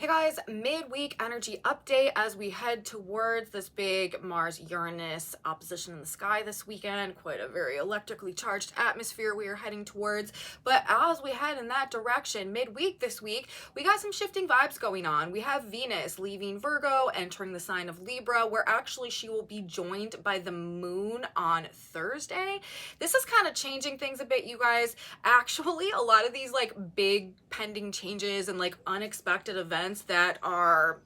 Hey guys, midweek energy update as we head towards this big Mars-Uranus opposition in the sky this weekend. Quite a very electrically charged atmosphere we are heading towards. But as we head in that direction, midweek this week, we got some shifting vibes going on. We have Venus leaving Virgo, entering the sign of Libra, where actually she will be joined by the moon on Thursday. This is kind of changing things a bit, you guys. Actually, a lot of these like big pending changes and like unexpected events that are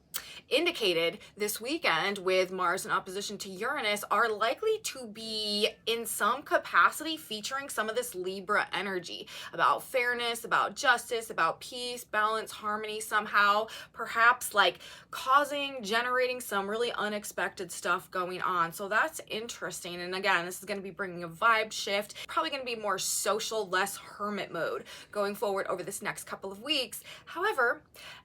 indicated this weekend with Mars in opposition to Uranus are likely to be in some capacity featuring some of this Libra energy about fairness, about justice, about peace, balance, harmony, somehow perhaps like generating some really unexpected stuff going on. So that's interesting. And again, this is going to be bringing a vibe shift, probably going to be more social, less hermit mode going forward over this next couple of weeks. However,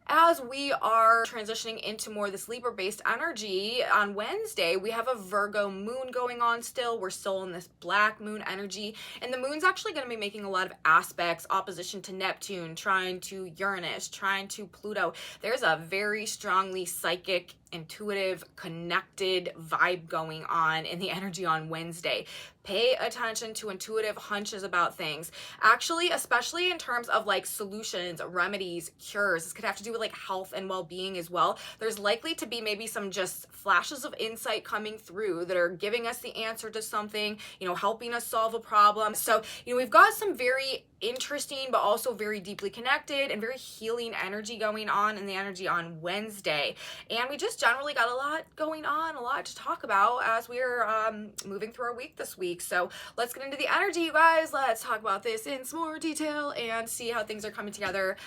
as we are transitioning into more of this Libra-based energy, on Wednesday, we have a Virgo moon going on still. We're still in this black moon energy, and the moon's actually going to be making a lot of aspects, opposition to Neptune, trying to Uranus, trying to Pluto. There's a very strongly psychic, intuitive, connected vibe going on in the energy on Wednesday. Pay attention to intuitive hunches about things. Actually, especially in terms of like solutions, remedies, cures. This could have to do with like health and well-being as well. There's likely to be maybe some just flashes of insight coming through that are giving us the answer to something, helping us solve a problem. So, we've got some very interesting but also very deeply connected and very healing energy going on in the energy on Wednesday. And we just generally got a lot going on, a lot to talk about as we're moving through our week this week. So let's get into the energy, you guys. Let's talk about this in some more detail and see how things are coming together.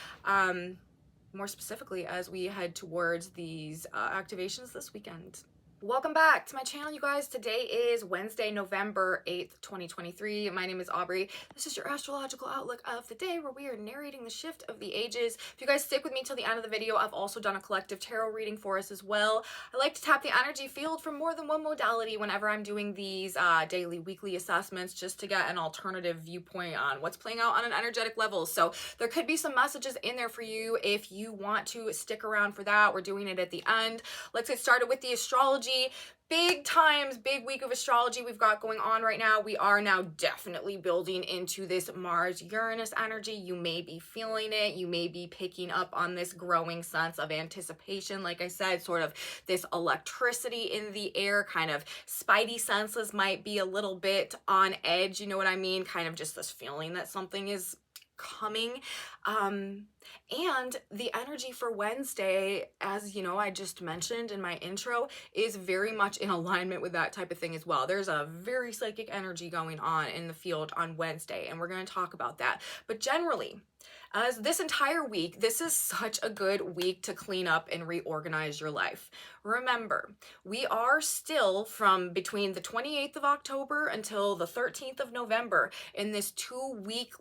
More specifically as we head towards these activations this weekend. Welcome back to my channel, you guys. Today is Wednesday, November 8th, 2023. My name is Aubrey. This is your astrological outlook of the day where we are narrating the shift of the ages. If you guys stick with me till the end of the video, I've also done a collective tarot reading for us as well. I like to tap the energy field from more than one modality whenever I'm doing these daily, weekly assessments just to get an alternative viewpoint on what's playing out on an energetic level. So there could be some messages in there for you if you want to stick around for that. We're doing it at the end. Let's get started with the astrology. Big week of astrology we've got going on right now. We are now definitely building into this Mars-Uranus energy. You may be feeling it. You may be picking up on this growing sense of anticipation. Like I said, sort of this electricity in the air, kind of spidey senses might be a little bit on edge. You know what I mean? Kind of just this feeling that something is coming. And the energy for Wednesday, as I just mentioned in my intro, is very much in alignment with that type of thing as well. There's a very psychic energy going on in the field on Wednesday, and we're going to talk about that. But generally, as this entire week, this is such a good week to clean up and reorganize your life. Remember, we are still from between the 28th of October until the 13th of November in this 2-week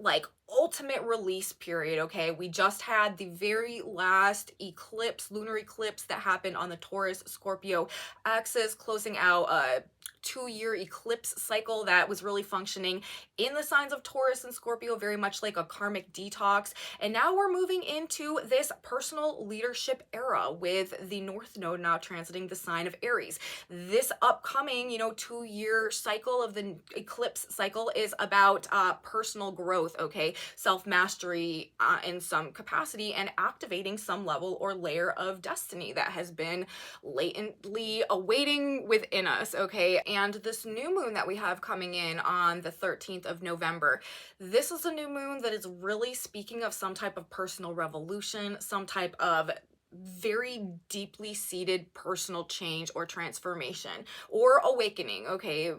ultimate release period, okay? We just had the very last eclipse, lunar eclipse that happened on the Taurus Scorpio axis, closing out a 2-year eclipse cycle that was really functioning in the signs of Taurus and Scorpio, very much like a karmic detox. And now we're moving into this personal leadership era with the North Node now transiting the sign of Aries. This upcoming, 2-year cycle of the eclipse cycle is about personal growth, okay? Self-mastery in some capacity and activating some level or layer of destiny that has been latently awaiting within us, okay? And this new moon that we have coming in on the 13th of November, this is a new moon that is really speaking of some type of personal revolution, some type of very deeply seated personal change or transformation or awakening, okay?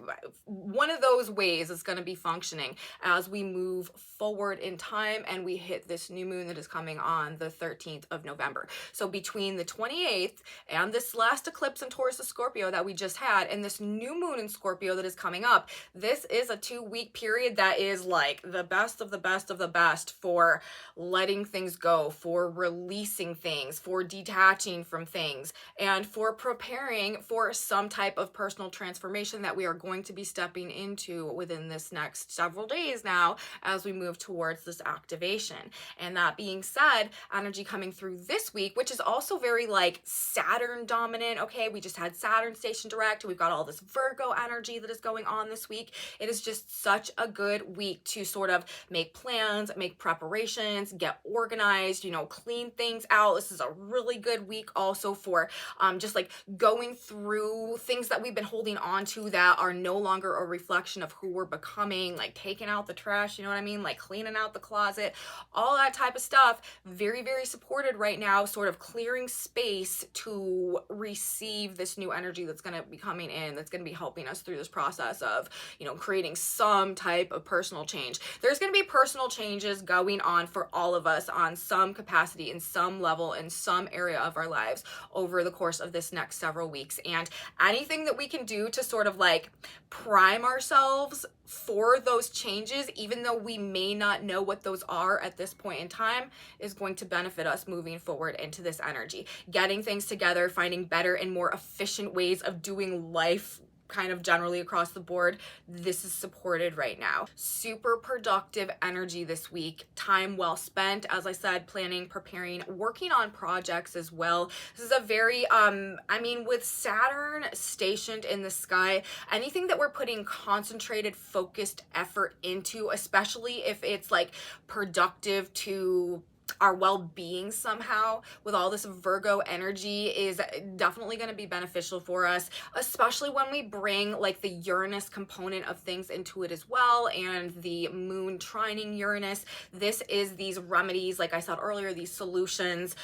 One of those ways is going to be functioning as we move forward in time and we hit this new moon that is coming on the 13th of November. So between the 28th and this last eclipse in Taurus of Scorpio that we just had and this new moon in Scorpio that is coming up, this is a 2-week period that is like the best of the best of the best for letting things go, for releasing things, for detaching from things, and for preparing for some type of personal transformation that we are going to be stepping into within this next several days now as we move towards this activation. And that being said, energy coming through this week, which is also very like Saturn dominant. Okay, we just had Saturn station direct. We've got all this Virgo energy that is going on this week. It is just such a good week to sort of make plans, make preparations, get organized, you know, clean things out. This is a really good week also for just like going through things that we've been holding on to that are no longer a reflection of who we're becoming, like taking out the trash, you know what I mean? Like cleaning out the closet, all that type of stuff. Very, very supported right now, sort of clearing space to receive this new energy that's going to be coming in, that's going to be helping us through this process of, you know, creating some type of personal change. There's going to be personal changes going on for all of us on some capacity, in some level, in some area of our lives over the course of this next several weeks. And anything that we can do to sort of like prime ourselves for those changes, even though we may not know what those are at this point in time, is going to benefit us moving forward into this energy. Getting things together, finding better and more efficient ways of doing life kind of generally across the board, this is supported right now. Super productive energy this week. Time well spent, as I said, planning, preparing, working on projects as well. This is a very, I mean, with Saturn stationed in the sky, anything that we're putting concentrated, focused effort into, especially if it's like productive to our well-being somehow, with all this Virgo energy, is definitely going to be beneficial for us, especially when we bring like the Uranus component of things into it as well, and the moon trining Uranus. This is these remedies, like I said earlier, these solutions,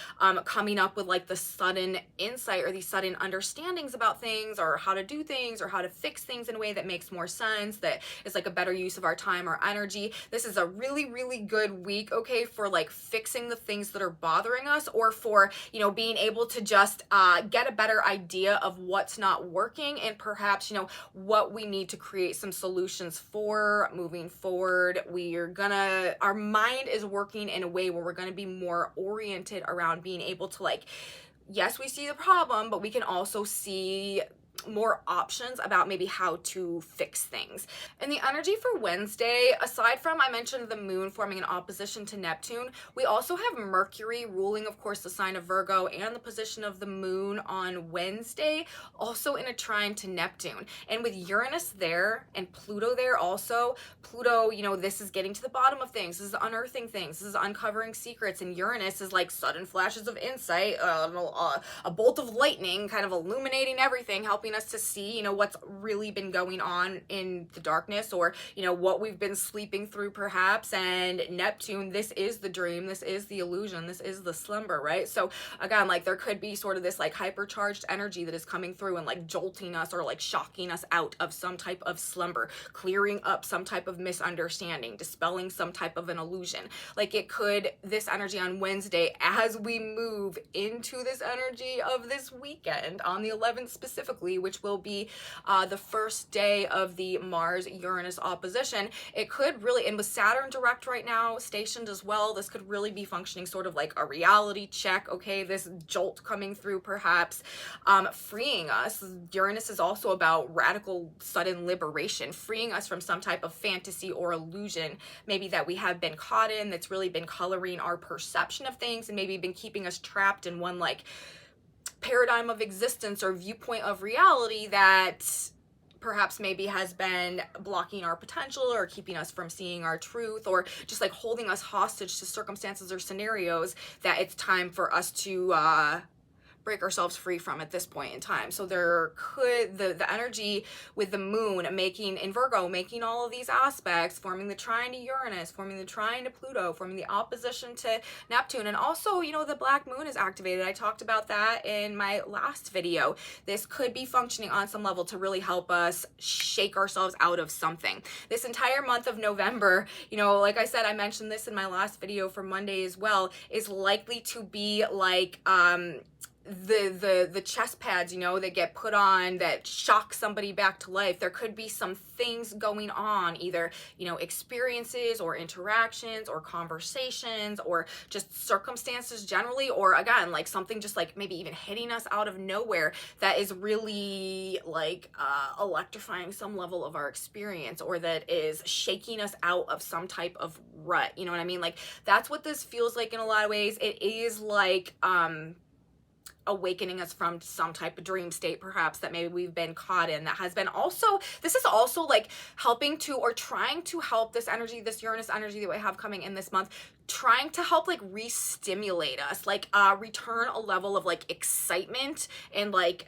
coming up with like the sudden insight or these sudden understandings about things, or how to do things, or how to fix things in a way that makes more sense, that is like a better use of our time or energy. This is a really, really good week, okay, for like fixing the things that are bothering us, or for, you know, being able to just get a better idea of what's not working, and perhaps, you know, what we need to create some solutions for moving forward. Our mind is working in a way where we're gonna be more oriented around being able to, like, yes, we see the problem, but we can also see more options about maybe how to fix things. And the energy for Wednesday, aside from, I mentioned the moon forming an opposition to Neptune, we also have Mercury ruling, of course, the sign of Virgo, and the position of the moon on Wednesday, also in a trine to Neptune. And with Uranus there and Pluto there also, Pluto, you know, this is getting to the bottom of things, this is unearthing things, this is uncovering secrets, and Uranus is like sudden flashes of insight, a bolt of lightning kind of illuminating everything, helping us to see, you know, what's really been going on in the darkness, or, you know, what we've been sleeping through perhaps. And Neptune, this is the dream, this is the illusion, this is the slumber, right? So again, like there could be sort of this like hypercharged energy that is coming through and like jolting us, or like shocking us out of some type of slumber, clearing up some type of misunderstanding, dispelling some type of an illusion. Like it could, this energy on Wednesday, as we move into this energy of this weekend on the 11th specifically, which will be the first day of the Mars-Uranus opposition, it could really, and with Saturn direct right now stationed as well, this could really be functioning sort of like a reality check, okay? This jolt coming through perhaps, freeing us. Uranus is also about radical, sudden liberation, freeing us from some type of fantasy or illusion maybe that we have been caught in, that's really been coloring our perception of things, and maybe been keeping us trapped in one like paradigm of existence or viewpoint of reality that perhaps maybe has been blocking our potential, or keeping us from seeing our truth, or just like holding us hostage to circumstances or scenarios that it's time for us to break ourselves free from at this point in time. So there could, the energy with the moon making in Virgo, making all of these aspects, forming the trine to Uranus, forming the trine to Pluto, forming the opposition to Neptune, and also, you know, the black moon is activated. I talked about that in my last video. This could be functioning on some level to really help us shake ourselves out of something. This entire month of November, you know, like I said, I mentioned this in my last video for Monday as well, is likely to be like the chest pads, you know, that get put on that shock somebody back to life. There could be some things going on, either, you know, experiences or interactions or conversations or just circumstances generally, or again, like something just like maybe even hitting us out of nowhere that is really like electrifying some level of our experience, or that is shaking us out of some type of rut. You know what I mean? Like that's what this feels like in a lot of ways. It is like awakening us from some type of dream state perhaps that maybe we've been caught in, that has been also, this is also like helping to, or trying to help, this energy, this Uranus energy that we have coming in this month, trying to help like re-stimulate us, like return a level of like excitement and like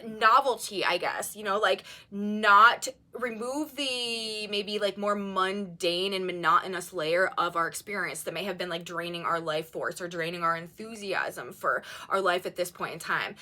novelty, I guess, you know, like not remove the maybe like more mundane and monotonous layer of our experience that may have been like draining our life force or draining our enthusiasm for our life at this point in time.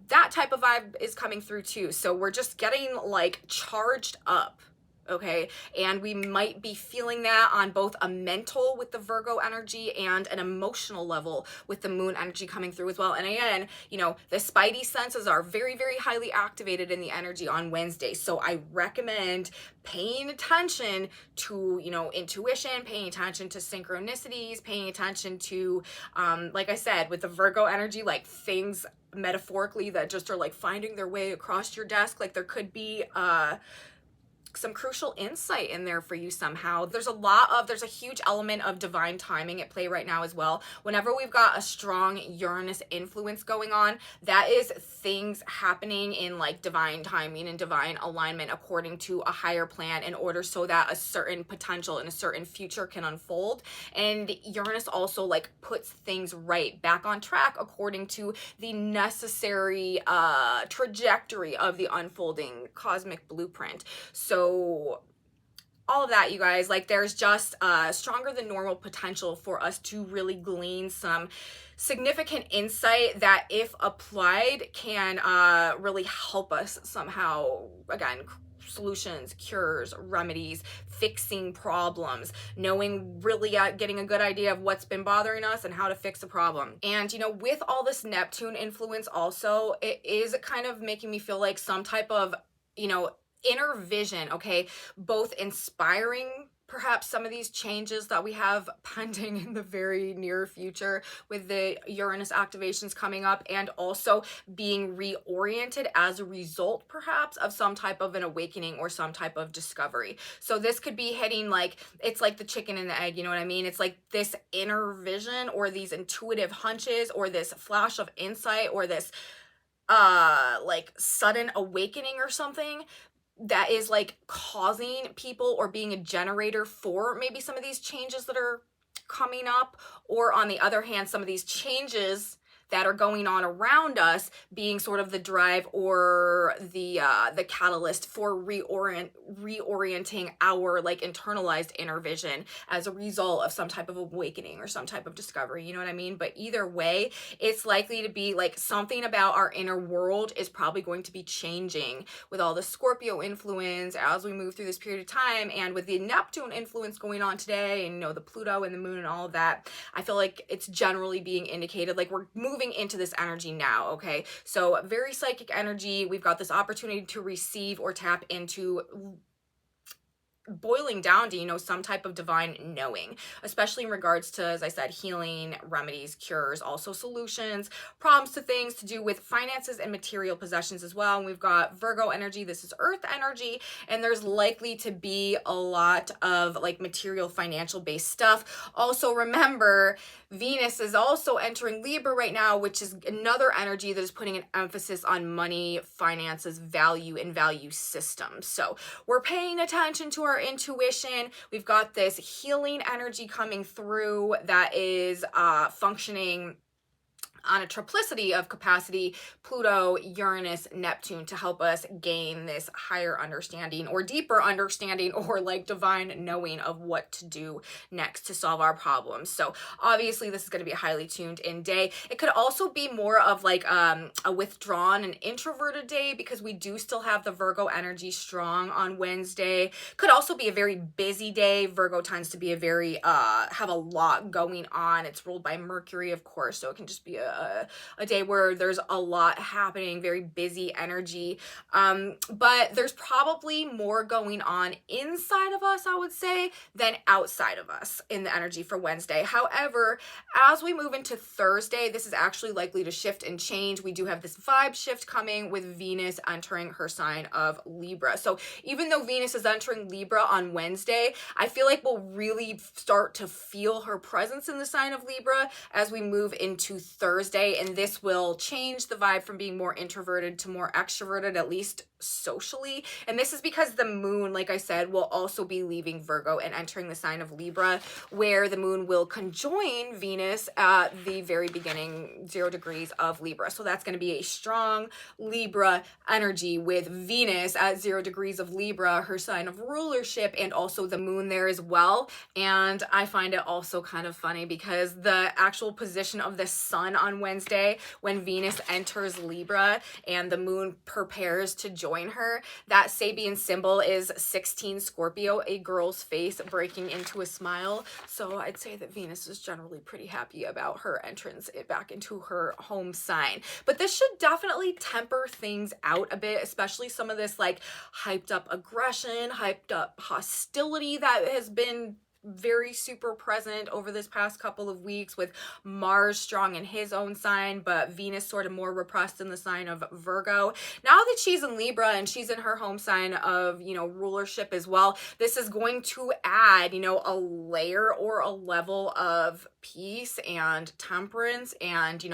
That type of vibe is coming through too. So we're just getting like charged up. Okay, and we might be feeling that on both a mental with the Virgo energy and an emotional level with the moon energy coming through as well. And again, you know, the spidey senses are very, very highly activated in the energy on Wednesday. So I recommend paying attention to, you know, intuition, paying attention to synchronicities, paying attention to, like I said, with the Virgo energy, like things metaphorically that just are like finding their way across your desk. Like there could be, some crucial insight in there for you somehow. There's a huge element of divine timing at play right now as well. Whenever we've got a strong Uranus influence going on, that is things happening in like divine timing and divine alignment according to a higher plan, in order so that a certain potential and a certain future can unfold. And Uranus also like puts things right back on track according to the necessary trajectory of the unfolding cosmic blueprint. So all of that, you guys, like there's just stronger than normal potential for us to really glean some significant insight that, if applied, can really help us somehow, again, solutions, cures, remedies, fixing problems, knowing really getting a good idea of what's been bothering us and how to fix a problem. And, you know, with all this Neptune influence also, it is kind of making me feel like some type of, you know, inner vision, okay, both inspiring perhaps some of these changes that we have pending in the very near future with the Uranus activations coming up, and also being reoriented as a result perhaps of some type of an awakening or some type of discovery. So this could be hitting like, it's like the chicken and the egg, you know what I mean? It's like this inner vision or these intuitive hunches or this flash of insight or this like sudden awakening or something that is like causing people or being a generator for maybe some of these changes that are coming up, or on the other hand, some of these changes that are going on around us being sort of the drive or the catalyst for reorienting our like internalized inner vision as a result of some type of awakening or some type of discovery, you know what I mean? But either way, it's likely to be like something about our inner world is probably going to be changing with all the Scorpio influence as we move through this period of time, and with the Neptune influence going on today, and you know, the Pluto and the moon and all of that. I feel like it's generally being indicated like we're moving into this energy now, okay? So very psychic energy. We've got this opportunity to receive or tap into, boiling down to, you know, some type of divine knowing, especially in regards to, as I said, healing, remedies, cures, also solutions, problems to things to do with finances and material possessions as well. And we've got Virgo energy. This is earth energy, and there's likely to be a lot of like material financial based stuff. Also remember, Venus is also entering Libra right now, which is another energy that is putting an emphasis on money, finances, value, and value systems. So we're paying attention to our intuition. We've got this healing energy coming through that is functioning on a triplicity of capacity, Pluto, Uranus, Neptune, to help us gain this higher understanding or deeper understanding or like divine knowing of what to do next to solve our problems. So obviously this is going to be a highly tuned in day. It could also be more of like a withdrawn and introverted day, because we do still have the Virgo energy strong on Wednesday. Could also be a very busy day. Virgo tends to be a very have a lot going on. It's ruled by Mercury, of course, so it can just be a a day where there's a lot happening, very busy energy. But there's probably more going on inside of us, I would say, than outside of us in the energy for Wednesday. However, as we move into Thursday, this is actually likely to shift and change. We do have this vibe shift coming with Venus entering her sign of Libra. So even though Venus is entering Libra on Wednesday, I feel like we'll really start to feel her presence in the sign of Libra as we move into Thursday, and this will change the vibe from being more introverted to more extroverted, at least socially. And this is because the moon, like I said, will also be leaving Virgo and entering the sign of Libra, where the moon will conjoin Venus at the very beginning, 0 degrees of Libra. So that's going to be a strong Libra energy with Venus at 0 degrees of Libra, her sign of rulership, and also the moon there as well. And I find it also kind of funny because the actual position of the sun on Wednesday, when Venus enters Libra and the moon prepares to join her, that Sabian symbol is 16 Scorpio, a girl's face breaking into a smile. So I'd say that Venus is generally pretty happy about her entrance back into her home sign. But this should definitely temper things out a bit, especially some of this like hyped up aggression, hyped up hostility that has been very super present over this past couple of weeks, with Mars strong in his own sign, but Venus sort of more repressed in the sign of Virgo. Now that she's in Libra and she's in her home sign of, rulership as well, this is going to add, a layer or a level of peace and temperance and,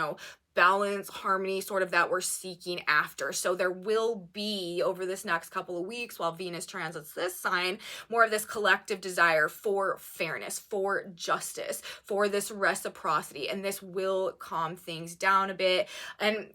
balance, harmony, sort of that we're seeking after. So there will be, over this next couple of weeks while Venus transits this sign, more of this collective desire for fairness, for justice, for this reciprocity, and this will calm things down a bit. And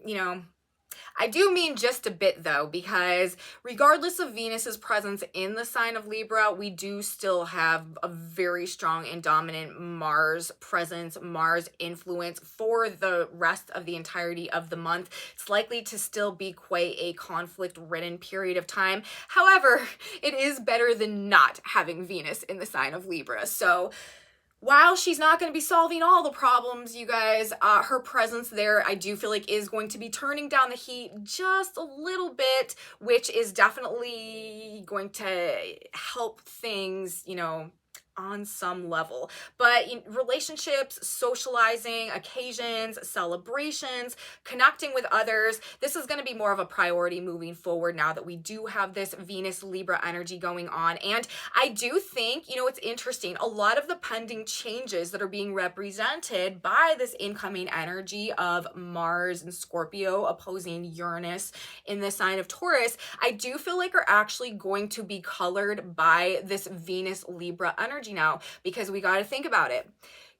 I do mean just a bit though, because regardless of Venus's presence in the sign of Libra, we do still have a very strong and dominant Mars presence, Mars influence for the rest of the entirety of the month. It's likely to still be quite a conflict-ridden period of time. However, it is better than not having Venus in the sign of Libra. So while she's not going to be solving all the problems, you guys, her presence there, I do feel like, is going to be turning down the heat just a little bit, which is definitely going to help things, on some level. But in relationships, socializing, occasions, celebrations, connecting with others, this is going to be more of a priority moving forward now that we do have this Venus Libra energy going on. And I do think, it's interesting, a lot of the pending changes that are being represented by this incoming energy of Mars and Scorpio opposing Uranus in the sign of Taurus, I do feel like are actually going to be colored by this Venus Libra energy now, because we got to think about it.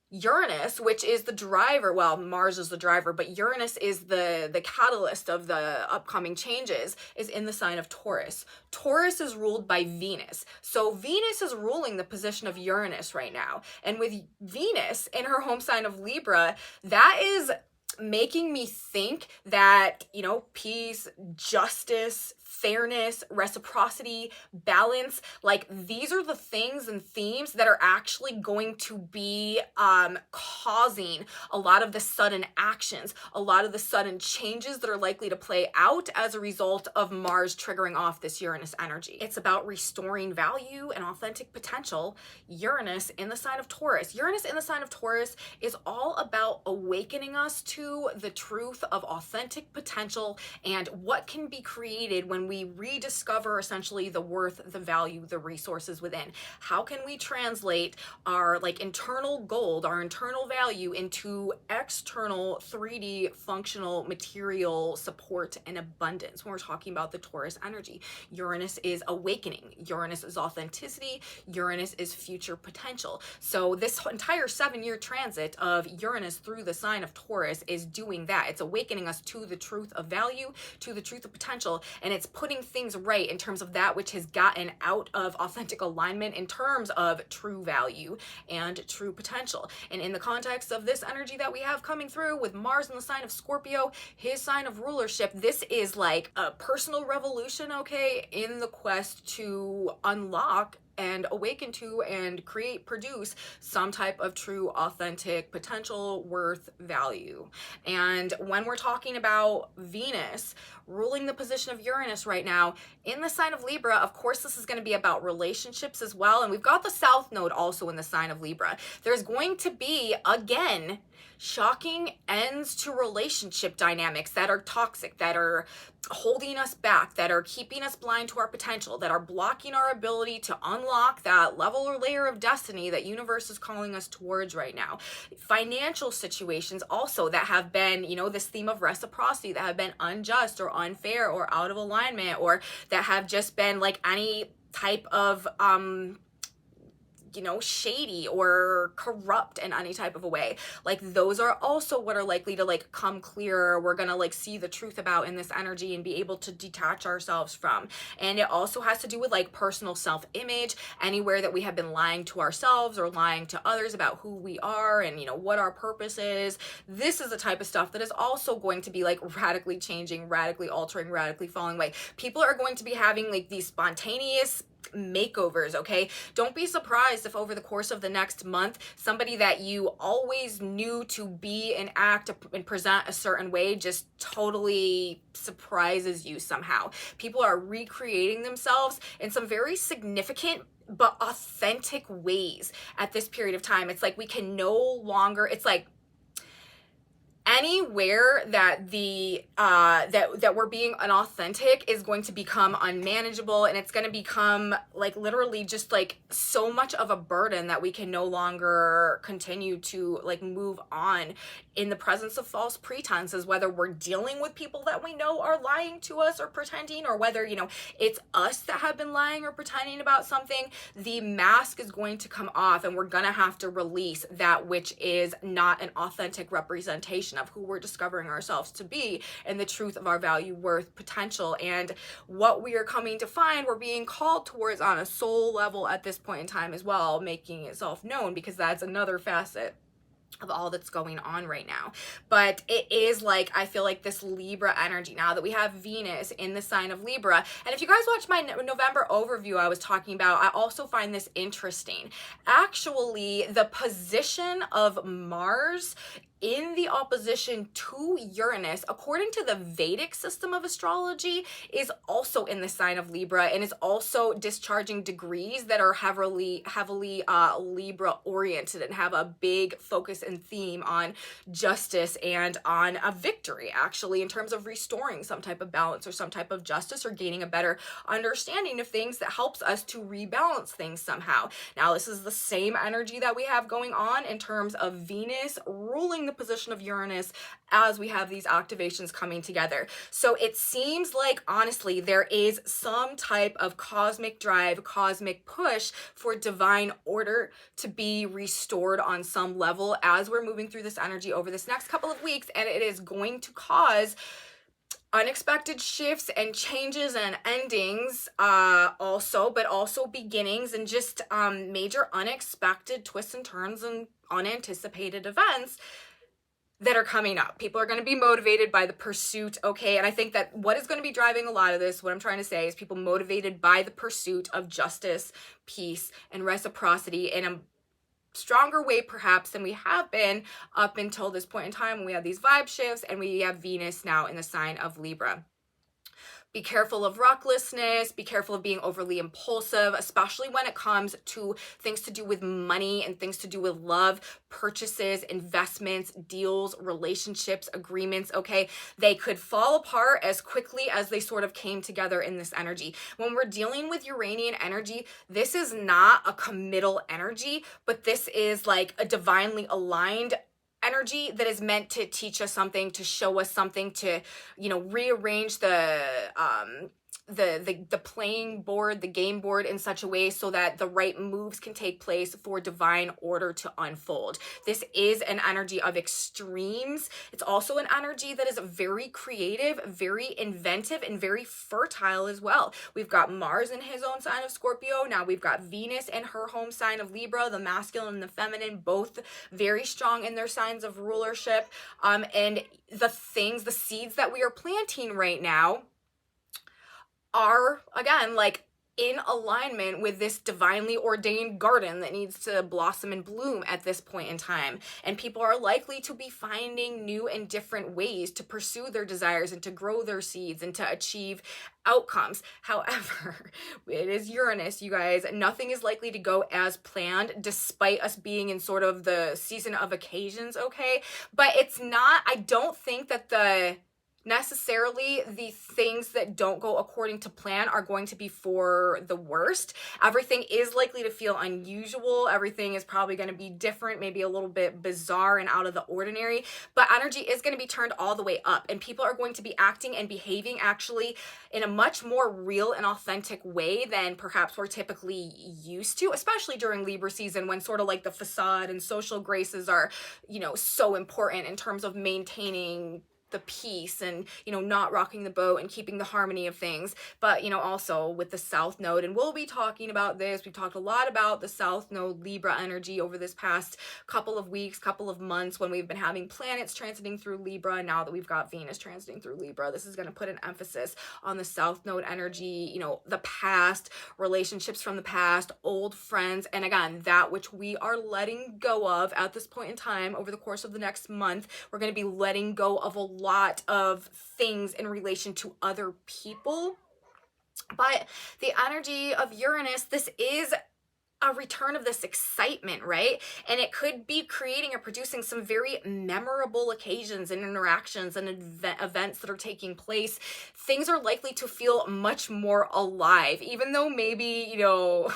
Uranus, which is the driver, well, Mars is the driver, but Uranus is the catalyst of the upcoming changes, is in the sign of Taurus. Taurus is ruled by Venus. So Venus is ruling the position of Uranus right now. And with Venus in her home sign of Libra, that is making me think that, peace, justice, fairness, reciprocity, balance, like these are the things and themes that are actually going to be causing a lot of the sudden actions, a lot of the sudden changes that are likely to play out as a result of Mars triggering off this Uranus energy. It's about restoring value and authentic potential. Uranus in the sign of Taurus. Uranus in the sign of Taurus is all about awakening us to the truth of authentic potential and what can be created when we rediscover essentially the worth, the value, the resources within. How can we translate our internal gold, our internal value into external 3D functional material support and abundance when we're talking about the Taurus energy? Uranus is awakening. Uranus is authenticity. Uranus is future potential. So this entire 7-year transit of Uranus through the sign of Taurus is doing that. It's awakening us to the truth of value, to the truth of potential, and it's putting things right in terms of that which has gotten out of authentic alignment in terms of true value and true potential. And in the context of this energy that we have coming through with Mars in the sign of Scorpio, his sign of rulership, this is like a personal revolution, okay, in the quest to unlock and awaken to and produce some type of true, authentic potential, worth, value. And when we're talking about Venus ruling the position of Uranus right now in the sign of Libra, of course, this is going to be about relationships as well. And we've got the South Node also in the sign of Libra. There's going to be, again, shocking ends to relationship dynamics that are toxic, that are holding us back, that are keeping us blind to our potential, that are blocking our ability to unlock that level or layer of destiny that universe is calling us towards right now. Financial situations also that have been, you know, this theme of reciprocity, that have been unjust or unfair or out of alignment, or that have just been like any type of you know, shady or corrupt in any type of a way. Like those are also what are likely to like come clear. We're gonna like see the truth about in this energy and be able to detach ourselves from. And it also has to do with like personal self-image, anywhere that we have been lying to ourselves or lying to others about who we are and, you know, what our purpose is. This is the type of stuff that is also going to be like radically changing, radically altering, radically falling away. People are going to be having like these spontaneous makeovers, okay? Don't be surprised if over the course of the next month, somebody that you always knew to be and act and present a certain way just totally surprises you somehow. People are recreating themselves in some very significant but authentic ways at this period of time. It's like we can no longer, it's like anywhere that the that we're being unauthentic is going to become unmanageable, and it's going to become like literally just like so much of a burden that we can no longer continue to like move on in the presence of false pretenses, whether we're dealing with people that we know are lying to us or pretending, or whether, you know, it's us that have been lying or pretending about something. The mask is going to come off, and we're gonna have to release that which is not an authentic representation of who we're discovering ourselves to be and the truth of our value, worth, potential, and what we are coming to find we're being called towards on a soul level at this point in time as well, making itself known, because that's another facet of all that's going on right now. But it is like, I feel like this Libra energy, now that we have Venus in the sign of Libra. And if you guys watch my November overview I was talking about, I also find this interesting. Actually, the position of Mars in the opposition to Uranus, according to the Vedic system of astrology, is also in the sign of Libra, and is also discharging degrees that are heavily Libra oriented and have a big focus and theme on justice and on a victory, actually, in terms of restoring some type of balance or some type of justice, or gaining a better understanding of things that helps us to rebalance things somehow. Now, this is the same energy that we have going on in terms of Venus ruling the position of Uranus as we have these activations coming together. So it seems like, honestly, there is some type of cosmic drive, cosmic push for divine order to be restored on some level as we're moving through this energy over this next couple of weeks, and it is going to cause unexpected shifts and changes and endings also, but also beginnings, and just major unexpected twists and turns and unanticipated events that are coming up. People are going to be motivated by the pursuit, okay? And I think that what is going to be driving a lot of this, what I'm trying to say, is people motivated by the pursuit of justice, peace, and reciprocity in a stronger way perhaps than we have been up until this point in time, when we have these vibe shifts and we have Venus now in the sign of Libra. Be careful of recklessness, be careful of being overly impulsive, especially when it comes to things to do with money and things to do with love, purchases, investments, deals, relationships, agreements, okay? They could fall apart as quickly as they sort of came together in this energy. When we're dealing with Uranian energy, this is not a committal energy, but this is like a divinely aligned energy that is meant to teach us something, to show us something, to, you know, rearrange the playing board, the game board in such a way so that the right moves can take place for divine order to unfold. This is an energy of extremes. It's also an energy that is very creative, very inventive, and very fertile as well. We've got Mars in his own sign of Scorpio. Now we've got Venus in her home sign of Libra, the masculine and the feminine, both very strong in their signs of rulership. And the seeds that we are planting right now are, again, like in alignment with this divinely ordained garden that needs to blossom and bloom at this point in time. And people are likely to be finding new and different ways to pursue their desires and to grow their seeds and to achieve outcomes. However, it is Uranus, you guys. Nothing is likely to go as planned despite us being in sort of the season of occasions, okay? But it's not, I don't think that necessarily the things that don't go according to plan are going to be for the worst. Everything is likely to feel unusual. Everything is probably going to be different, maybe a little bit bizarre and out of the ordinary, but energy is going to be turned all the way up, and people are going to be acting and behaving actually in a much more real and authentic way than perhaps we're typically used to, especially during Libra season, when sort of like the facade and social graces are, you know, so important in terms of maintaining the peace and, you know, not rocking the boat and keeping the harmony of things. But, you know, also with the South Node, and we'll be talking about this, we've talked a lot about the South Node Libra energy over this past couple of weeks, couple of months, when we've been having planets transiting through Libra, and now that we've got Venus transiting through Libra, this is going to put an emphasis on the South Node energy, you know, the past, relationships from the past, old friends, and again, that which we are letting go of at this point in time over the course of the next month. We're going to be letting go of a lot of things in relation to other people. But the energy of Uranus, this is a return of this excitement, right? And it could be creating or producing some very memorable occasions and interactions and events that are taking place. Things are likely to feel much more alive, even though maybe, you know,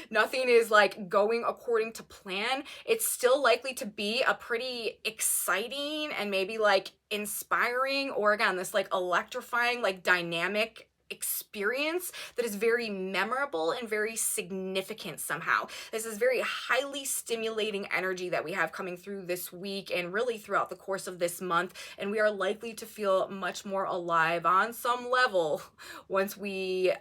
nothing is like going according to plan. It's still likely to be a pretty exciting and maybe like inspiring, or again, this like electrifying, like dynamic experience that is very memorable and very significant somehow. This is very highly stimulating energy that we have coming through this week and really throughout the course of this month, and we are likely to feel much more alive on some level once we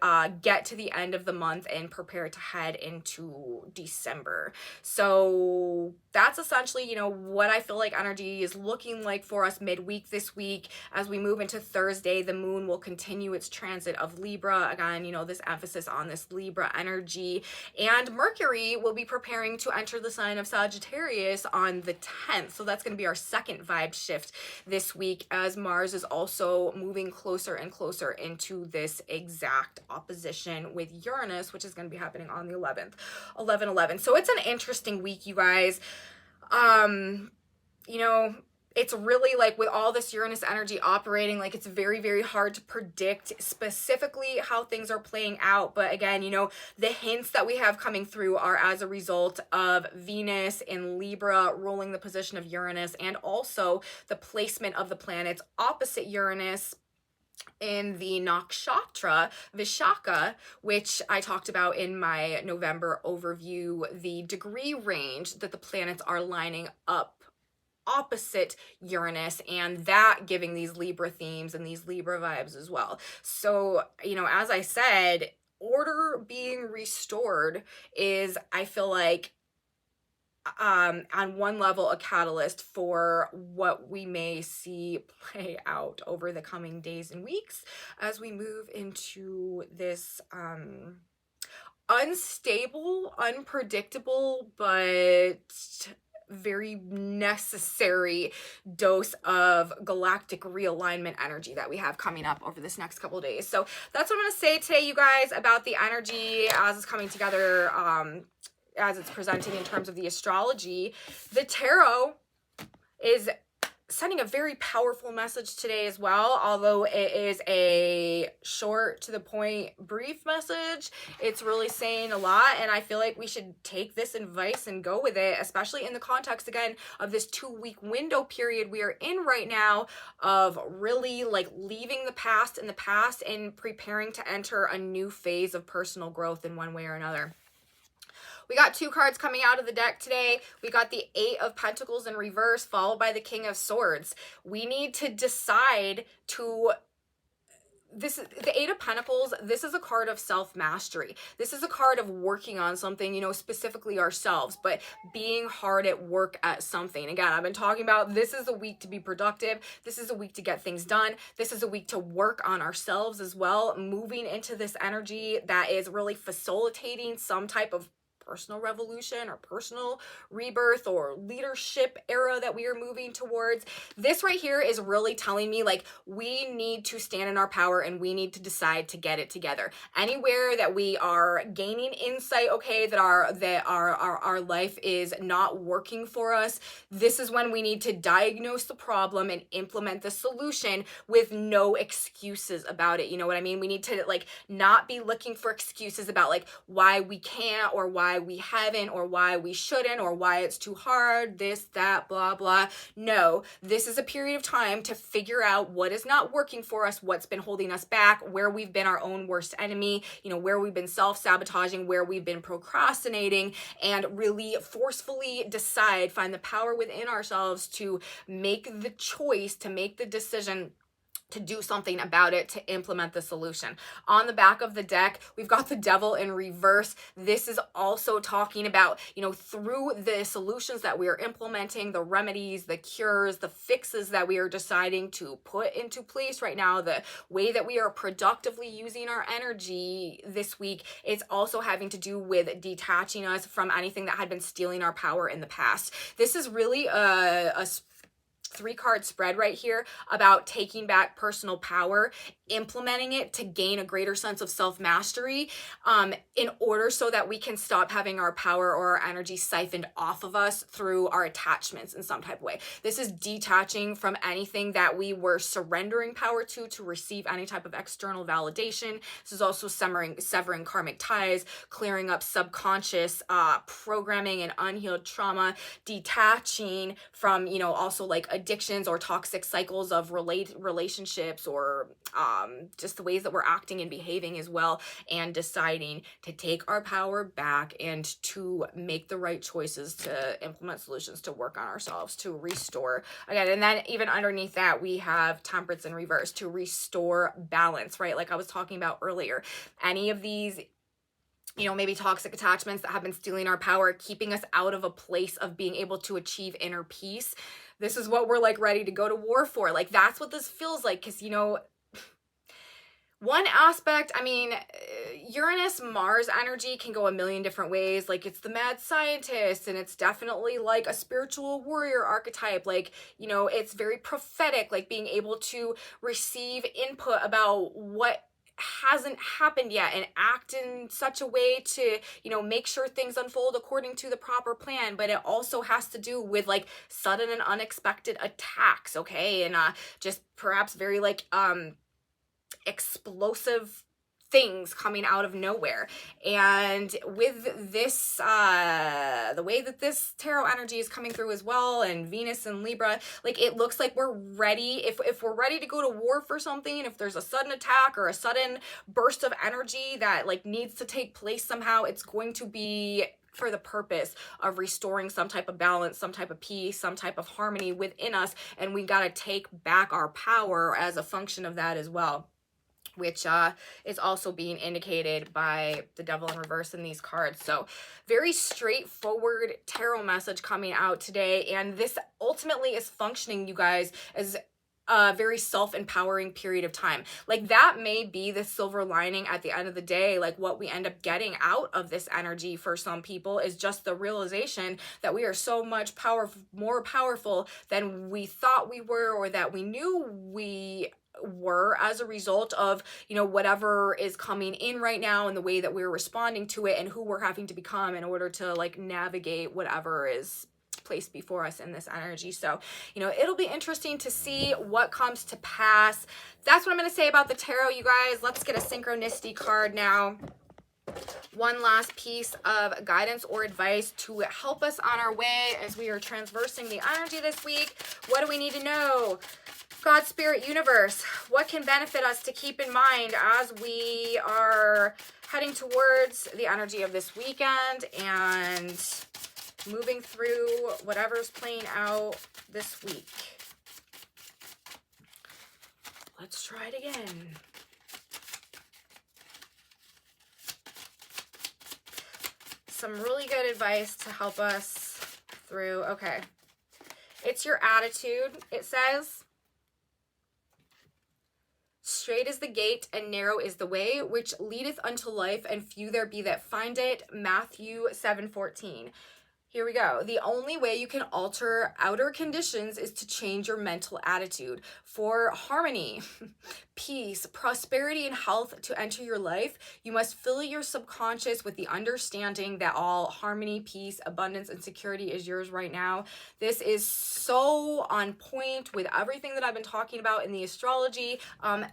get to the end of the month and prepare to head into December. So that's essentially, you know, what I feel like energy is looking like for us midweek this week. As we move into Thursday, the moon will continue its transit of Libra. Again, you know, this emphasis on this Libra energy. And Mercury will be preparing to enter the sign of Sagittarius on the 10th. So that's going to be our second vibe shift this week, as Mars is also moving closer and closer into this exact opposition with Uranus, which is going to be happening on the 11th, 11/11. So it's an interesting week, you guys. You know, it's really like with all this Uranus energy operating, like it's very, very hard to predict specifically how things are playing out. But again, you know, the hints that we have coming through are as a result of Venus in Libra ruling the position of Uranus, and also the placement of the planets opposite Uranus in the nakshatra Vishaka, which I talked about in my November overview, the degree range that the planets are lining up opposite Uranus, and that giving these Libra themes and these Libra vibes as well. So, you know, as I said, order being restored is, I feel like, on one level, a catalyst for what we may see play out over the coming days and weeks as we move into this unstable, unpredictable, but very necessary dose of galactic realignment energy that we have coming up over this next couple of days. So that's what I'm going to say today, you guys, about the energy as it's coming together, as it's presenting in terms of the astrology. The tarot is sending a very powerful message today as well, although it is a short, to the point, brief message. It's really saying a lot, and I feel like we should take this advice and go with it, especially in the context, again, of this 2-week window period we are in right now, of really like leaving the past in the past and preparing to enter a new phase of personal growth in one way or another. We got 2 cards coming out of the deck today. We got the 8 of Pentacles in reverse, followed by the King of Swords. We need to decide to this is the Eight of Pentacles. This is a card of self-mastery. This is a card of working on something, you know, specifically ourselves, but being hard at work at something. Again, I've been talking about this is a week to be productive. This is a week to get things done. This is a week to work on ourselves as well, moving into this energy that is really facilitating some type of personal revolution or personal rebirth or leadership era that we are moving towards. This right here is really telling me like we need to stand in our power and we need to decide to get it together. Anywhere that we are gaining insight, okay, that our life is not working for us, this is when we need to diagnose the problem and implement the solution with no excuses about it. You know what I mean? We need to like not be looking for excuses about like why we can't or why we haven't or why we shouldn't or why it's too hard, this, that, blah, blah. No, this is a period of time to figure out what is not working for us, what's been holding us back, where we've been our own worst enemy, you know, where we've been self-sabotaging, where we've been procrastinating, and really forcefully decide, find the power within ourselves to make the choice, to make the decision to do something about it, to implement the solution. On the back of the deck, we've got the Devil in reverse. This is also talking about, you know, through the solutions that we are implementing, the remedies, the cures, the fixes that we are deciding to put into place right now, the way that we are productively using our energy this week, it's also having to do with detaching us from anything that had been stealing our power in the past. This is really a 3-card spread right here about taking back personal power, implementing it to gain a greater sense of self-mastery in order so that we can stop having our power or our energy siphoned off of us through our attachments in some type of way. This is detaching from anything that we were surrendering power to receive any type of external validation. This is also severing karmic ties, clearing up subconscious programming and unhealed trauma, detaching from, you know, also like addictions or toxic cycles of relationships or just the ways that we're acting and behaving as well, and deciding to take our power back and to make the right choices to implement solutions to work on ourselves, to restore again. And then even underneath that, we have Temperance in reverse, to restore balance, right? Like I was talking about earlier, any of these, you know, maybe toxic attachments that have been stealing our power, keeping us out of a place of being able to achieve inner peace. This is what we're like ready to go to war for. Like that's what this feels like. Cause you know, one aspect, I mean, Uranus, Mars energy can go a million different ways. Like it's the mad scientist, and it's definitely like a spiritual warrior archetype. Like, you know, it's very prophetic, like being able to receive input about what hasn't happened yet and act in such a way to, you know, make sure things unfold according to the proper plan. But it also has to do with like sudden and unexpected attacks, okay? And just perhaps very like explosive things coming out of nowhere. And with this the way that this tarot energy is coming through as well, and Venus and Libra, like it looks like we're ready. If we're ready to go to war for something, if there's a sudden attack or a sudden burst of energy that like needs to take place somehow, it's going to be for the purpose of restoring some type of balance, some type of peace, some type of harmony within us. And we got to take back our power as a function of that as well, which is also being indicated by the Devil in reverse in these cards. So very straightforward tarot message coming out today. And this ultimately is functioning, you guys, as a very self-empowering period of time. Like that may be the silver lining at the end of the day. Like what we end up getting out of this energy for some people is just the realization that we are so much more powerful than we thought we were, or that we knew we were, as a result of, you know, whatever is coming in right now and the way that we're responding to it and who we're having to become in order to like navigate whatever is placed before us in this energy. So, you know, it'll be interesting to see what comes to pass. That's what I'm going to say about the tarot, you guys. Let's get a synchronicity card now. One last piece of guidance or advice to help us on our way as we are transversing the energy this week. What do we need to know? God, Spirit, Universe, what can benefit us to keep in mind as we are heading towards the energy of this weekend and moving through whatever's playing out this week? Let's try it again. some really good advice to help us through. Okay. It's your attitude. It says, straight is the gate and narrow is the way which leadeth unto life, and few there be that find it. Matthew 7:14. Here we go. The only way you can alter outer conditions is to change your mental attitude. For harmony, peace, prosperity, and health to enter your life, you must fill your subconscious with the understanding that all harmony, peace, abundance, and security is yours right now. This is so on point with everything that I've been talking about in the astrology.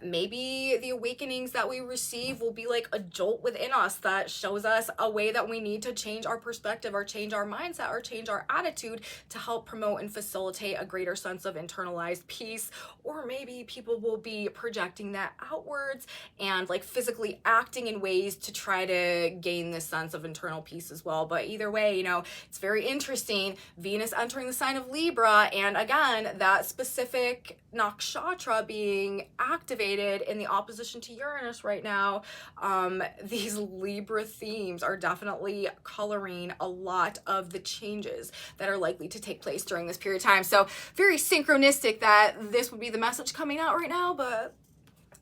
Maybe the awakenings that we receive will be like a jolt within us that shows us a way that we need to change our perspective or change our mindset or change our attitude to help promote and facilitate a greater sense of internalized peace. Or maybe people will be projecting that outwards and like physically acting in ways to try to gain this sense of internal peace as well. But either way, you know, it's very interesting. Venus entering the sign of Libra, and again, that specific nakshatra being activated in the opposition to Uranus right now. These Libra themes are definitely coloring a lot of the changes that are likely to take place during this period of time. So very synchronistic that this would be the message coming out right now, but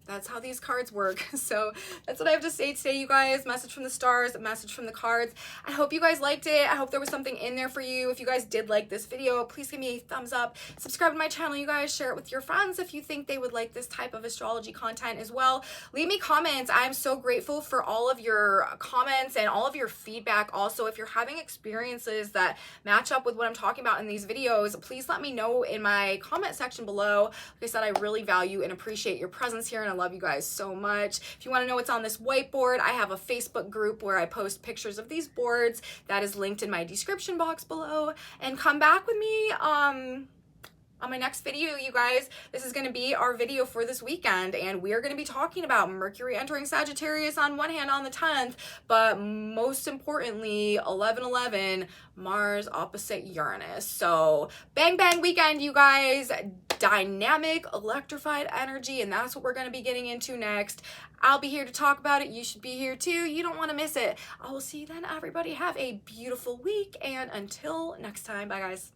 that's how these cards work. So that's what I have to say today, you guys. Message from the stars, message from the cards. I hope you guys liked it. I hope there was something in there for you. If you guys did like this video, please give me a thumbs up. Subscribe to my channel, you guys. Share it with your friends if you think they would like this type of astrology content as well. Leave me comments. I'm so grateful for all of your comments and all of your feedback. Also, if you're having experiences that match up with what I'm talking about in these videos, please let me know in my comment section below. Like I said, I really value and appreciate your presence here, and I love you guys so much. If you want to know what's on this whiteboard, I have a Facebook group where I post pictures of these boards. That is linked in my description box below. And come back with me on my next video, you guys. This is going to be our video for this weekend, and we are going to be talking about Mercury entering Sagittarius on one hand on the 10th, but most importantly, 11/11, Mars opposite Uranus. So bang bang weekend, you guys. Dynamic, electrified energy, and that's what we're going to be getting into next. I'll be here to talk about it. You should be here too. You don't want to miss it. I will see you then, everybody. Have a beautiful week, and until next time, bye guys.